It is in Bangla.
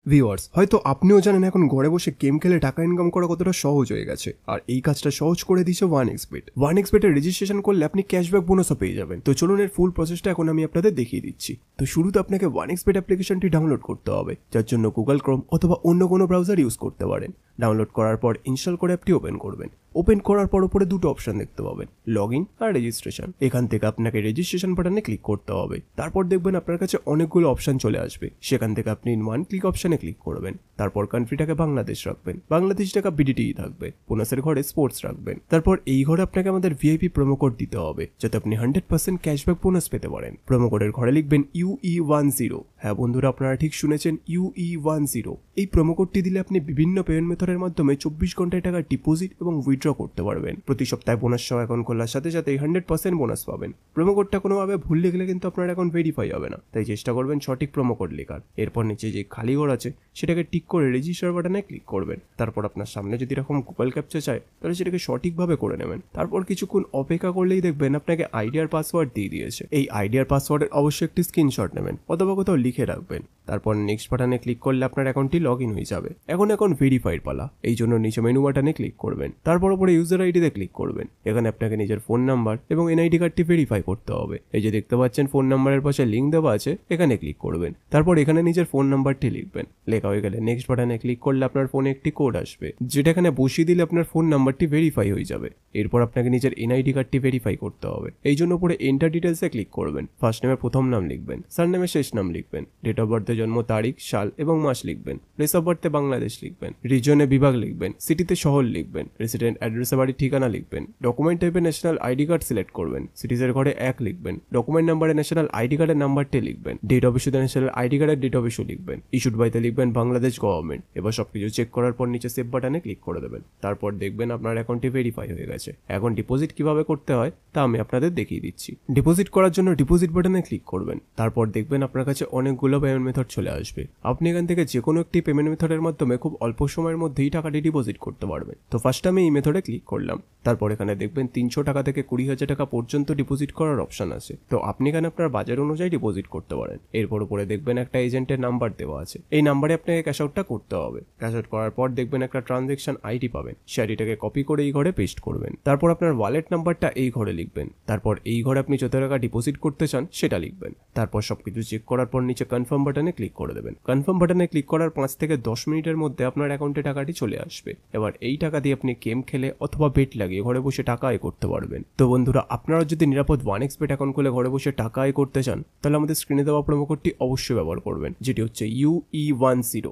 ভিউয়ার্স, হয়তো আপনিও জানেন এখন ঘরে বসে গেম খেলে টাকা ইনকাম করা কতটা সহজ হয়ে গেছে, আর এই কাজটা সহজ করে দিয়েছে 1xbet। 1xbet এর রেজিস্ট্রেশন করলে আপনি ক্যাশব্যাক বোনাসও পেয়ে যাবেন। তো চলুন এর ফুল প্রসেসটা এখন আমি আপনাদের দেখিয়ে দিচ্ছি। তো শুরুতে আপনাকে 1xbet অ্যাপ্লিকেশনটি ডাউনলোড করতে হবে, যার জন্য গুগল ক্রোম অথবা অন্য কোনো ব্রাউজার ইউজ করতে পারেন। ডাউনলোড করার পর ইনস্টল করে অ্যাপটি ওপেন করবেন। ওপেন করার পর উপরে দুটো অপশন দেখতে পাবেন, লগ ইন আর রেজিস্ট্রেশন। এখান থেকে আপনাকে রেজিস্ট্রেশন বাটনে ক্লিক করতে হবে। তারপর দেখবেন আপনার কাছে অনেকগুলো অপশন চলে আসবে, সেখান থেকে আপনি ওয়ান ক্লিক অপশনে ক্লিক করবেন। তারপর কান্ট্রিটাকে বাংলাদেশ রাখবেন, বাংলাদেশ টাকা বিডিটি থাকবে। বোনাসের ঘরে স্পোর্টস রাখবেন। তারপর এই ঘরে আপনাকে আমাদের ভিআইপি প্রোমো কোড দিতে হবে, যাতে আপনি 100% ক্যাশব্যাক বোনাস পেতে পারেন। প্রোমো কোডের ঘরে লিখবেন UE10। হ্যাঁ বন্ধুরা, আপনারা ঠিক শুনেছেন, UE10। এই প্রোমো কোডটি দিলে আপনি বিভিন্ন পেমেন্ট মেথডের মাধ্যমে 24 ঘন্টায় টাকা ডিপোজিট এবং উইথড্র করতে পারবেন। প্রতি সপ্তাহে বোনাস সহ অ্যাকাউন্ট খোলার সাথে সাথে 100% বোনাস পাবেন। প্রোমো কোডটা কোনোভাবে ভুল লিখলে কিন্তু আপনার অ্যাকাউন্ট ভেরিফাই হবে না, তাই চেষ্টা করবেন সঠিক প্রোমো কোড লেখার। এরপর নিচে যে খালি ঘর আছে সেটাকে টিক করে রেজিস্টার বাটনে ক্লিক করবেন। তারপর আপনার সামনে যদি এরকম গুগল ক্যাপচা চায় তাহলে সেটাকে সঠিকভাবে করে নেবেন। তারপর কিছুক্ষণ অপেক্ষা করলেই দেখবেন আপনাকে আইডি আর পাসওয়ার্ড দিয়ে দিয়েছে। এই আইডি আর পাসওয়ার্ডের অবশ্যই একটি স্ক্রিনশট নেবেন অথবা কোথাও লিখে রাখবেন। তারপর নেক্সট বাটনে ক্লিক করলে আপনার অ্যাকাউন্টটি লগ ইন হয়ে যাবে। এখন ভেরিফাইড পালা, এই জন্য নিচে মেনু বাটনে ক্লিক করবেন। তারপর উপরে ইউজার আইডিতে ক্লিক করবেন। এখানে আপনাকে নিজের ফোন নাম্বার এবং এনআইডি কার্ডটি ভেরিফাই করতে হবে। এই যে দেখতে পাচ্ছেন ফোন নাম্বারের পাশে লিঙ্ক দেওয়া আছে, এখানে ক্লিক করবেন। তারপর এখানে নিজের ফোন নাম্বারটি লিখবেন। লেখা হয়ে গেলে নেক্সট বাটনে ক্লিক করলে আপনার ফোনে একটি কোড আসবে, যেটা এখানে বসিয়ে দিলে আপনার ফোন নাম্বারটি ভেরিফাই হয়ে যাবে। এরপর আপনাকে নিজের এনআইডি কার্ডটি ভেরিফাই করতে হবে। এই জন্য উপরে এন্টার ডিটেলসে ক্লিক করবেন। ফার্স্ট নেমের প্রথম নাম লিখবেন, সারনেমের শেষ নাম লিখবেন, ডেট অফ বার্থে জন্ম তারিখ, সাল এবং মাস লিখবেন, প্লেস অফ বার্থে বাংলাদেশ লিখবেন, রিজনে বিভাগ লিখবেন, সিটিতে শহর লিখবেন, রেসিডেন্ট অ্যাড্রেসে বাড়ির ঠিকানা লিখবেন, ডকুমেন্ট টাইপে ন্যাশনাল আইডি কার্ড সিলেক্ট করবেন, সিটিজের ঘরে 1 লিখবেন, ডকুমেন্ট নাম্বারে ন্যাশনাল আইডি কার্ডের নাম্বারটি লিখবেন, ডেট অফ ইস্যুতে ন্যাশনাল আইডি কার্ডের ডেট অফ ইস্যু লিখবেন, ইস্যুড বাইতে লিখবেন বাংলাদেশ গভর্নমেন্ট। এবার সবকিছু চেক করার পর নিচে সেভ বাটনে ক্লিক করে দেবেন। তারপর দেখবেন আপনার অ্যাকাউন্টটি ভেরিফাই হয়ে গেছে। এখন ডিপোজিট কিভাবে করতে হয় তা আমি আপনাদের দেখিয়ে দিচ্ছি। ডিপোজিট করার জন্য ডিপোজিট বাটনে ক্লিক করবেন। তারপর দেখবেন আপনার কাছে অনেকগুলো পেমেন্ট মেথড চলে আসবে। আপনি এখান থেকে যে কোনো একটি পেমেন্ট মেথডের মাধ্যমে খুব অল্প সময়ের মধ্যেই টাকাটি ডিপোজিট করতে পারবেন। তো ফার্স্ট আমি এই মেথডে ক্লিক করলাম। তারপর এখানে দেখবেন 300 টাকা থেকে 20,000 টাকা পর্যন্ত ডিপোজিট করার অপশন আছে। তো আপনি এখানে আপনার বাজার অনুযায়ী ডিপোজিট করতে পারেন। এরপর উপরে দেখবেন একটা এজেন্টের নাম্বার দেওয়া আছে, এই নাম্বারে আপনাকে ক্যাশ আউটটা করতে হবে। ক্যাশ আউট করার পর দেখবেন একটা ট্রানজ্যাকশন আইডি পাবেন, সেই আইডিটাকে কপি করে এই ঘরে পেস্ট করবেন। তারপর আপনার ওয়ালেট নাম্বারটা এই ঘরে লিখবেন। তারপর এই ঘরে আপনি যত টাকা ডিপোজিট করতে চান সেটা লিখবেন। তারপর সবকিছু চেক করার পর নিচে কনফার্ম বাটনে ক্লিক করে দেবেন। কনফার্ম বাটনে ক্লিক করার 5 থেকে 10 মিনিটের মধ্যে আপনার অ্যাকাউন্টে টাকাটি চলে আসবে। এবার এই টাকা দিয়ে আপনি গেম খেলে অথবা বেট লাগিয়ে ঘরে বসে টাকা আয় করতে পারবেন। তো বন্ধুরা, আপনারা যদি নিরাপদ 1xbet অ্যাকাউন্ট খুলে ঘরে বসে টাকা আয় করতে চান তাহলে আমাদের স্ক্রিনে দেওয়া প্রোমো কোডটি অবশ্যই ব্যবহার করবেন, যেটি হচ্ছে UE10।